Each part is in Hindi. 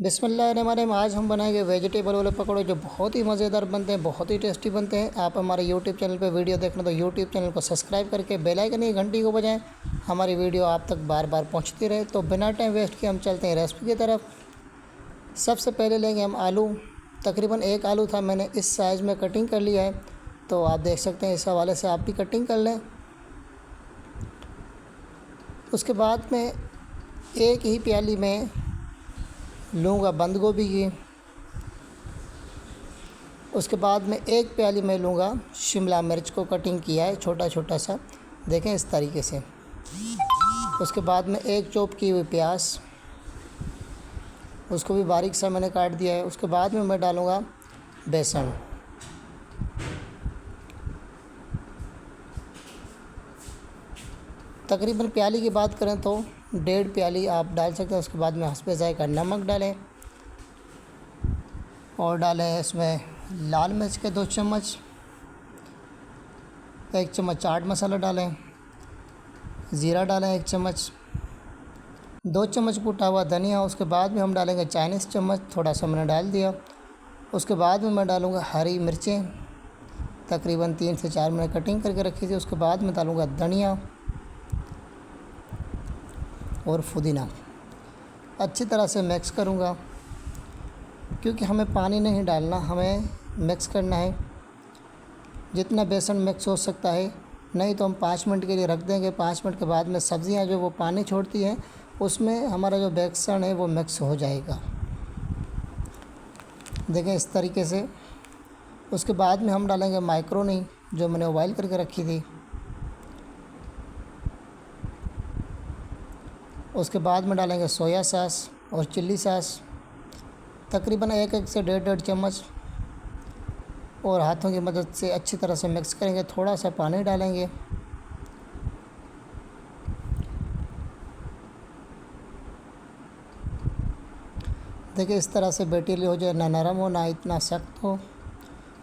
बिस्मिल्लाहिर्रहमानिर्रहीम। आज हम बनाएंगे वेजिटेबल वाले पकौड़े जो बहुत ही मज़ेदार बनते हैं, बहुत ही टेस्टी बनते हैं। आप हमारे यूट्यूब चैनल पे वीडियो देखना तो यूट्यूब चैनल को सब्सक्राइब करके बेल आइकन की घंटी को बजाएं, हमारी वीडियो आप तक बार बार पहुंचती रहे। तो बिना टाइम वेस्ट किए हम चलते हैं रेसिपी की तरफ। सबसे पहले लेंगे हम आलू। तकरीबन एक आलू था, मैंने इस साइज़ में कटिंग कर लिया है। तो आप देख सकते हैं, इस हवाले से आप भी कटिंग कर लें। उसके बाद में एक ही प्याली में लूँगा बंद गोभी की। उसके बाद में एक प्याली में लूँगा शिमला मिर्च को कटिंग किया है छोटा छोटा सा, देखें इस तरीके से। उसके बाद में एक चॉप की हुई प्याज, उसको भी बारीक सा मैंने काट दिया है। उसके बाद में मैं डालूँगा बेसन। तकरीबन प्याली की बात करें तो 1.5 प्याली आप डाल सकते हैं। उसके बाद में हस्बे ज़ायक़ा नमक डालें और डालें इसमें लाल मिर्च के 2 चम्मच, 1 चम्मच चाट मसाला डालें, ज़ीरा डालें 1 चम्मच, 2 चम्मच कुटा हुआ धनिया। उसके बाद में हम डालेंगे चाइनीज़ चम्मच, थोड़ा सा मैंने डाल दिया। उसके बाद में मैं डालूँगा हरी मिर्चें, तकरीबन 3 से 4 मैंने कटिंग करके रखी थी। उसके बाद में डालूँगा धनिया और पुदीना। अच्छी तरह से मिक्स करूँगा, क्योंकि हमें पानी नहीं डालना, हमें मिक्स करना है जितना बेसन मिक्स हो सकता है। नहीं तो हम 5 मिनट के लिए रख देंगे। 5 मिनट के बाद में सब्ज़ियाँ जो वो पानी छोड़ती हैं, उसमें हमारा जो बेसन है वो मिक्स हो जाएगा, देखें इस तरीके से। उसके बाद में हम डालेंगे मैक्रोनी जो मैंने बॉयल करके रखी थी। उसके बाद में डालेंगे सोया सॉस और चिल्ली सॉस, तकरीबन 1 से 1.5 चम्मच, और हाथों की मदद से अच्छी तरह से मिक्स करेंगे। थोड़ा सा पानी डालेंगे। देखिए इस तरह से बैटर हो जाए, ना नरम हो ना इतना सख्त हो।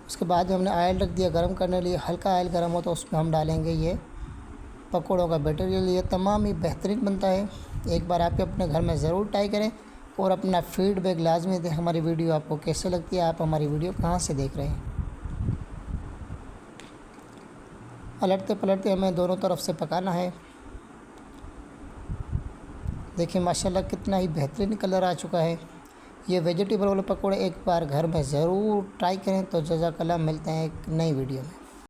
उसके बाद में हमने ऑयल रख दिया गर्म करने लिए। हल्का ऑयल गर्म हो तो उसमें हम डालेंगे ये पकौड़ों का बैटर। ये तमाम ही बेहतरीन बनता है। एक बार आप अपने घर में ज़रूर ट्राई करें और अपना फीडबैक लाजमी दें। हमारी वीडियो आपको कैसे लगती है, आप हमारी वीडियो कहाँ से देख रहे हैं। पलटते पलटते हमें दोनों तरफ से पकाना है। देखिए माशाल्लाह कितना ही बेहतरीन कलर आ चुका है। ये वेजिटेबल वाले पकौड़े एक बार घर में ज़रूर ट्राई करें। तो जज़ाकल्लाह, मिलते हैं एक नई वीडियो में।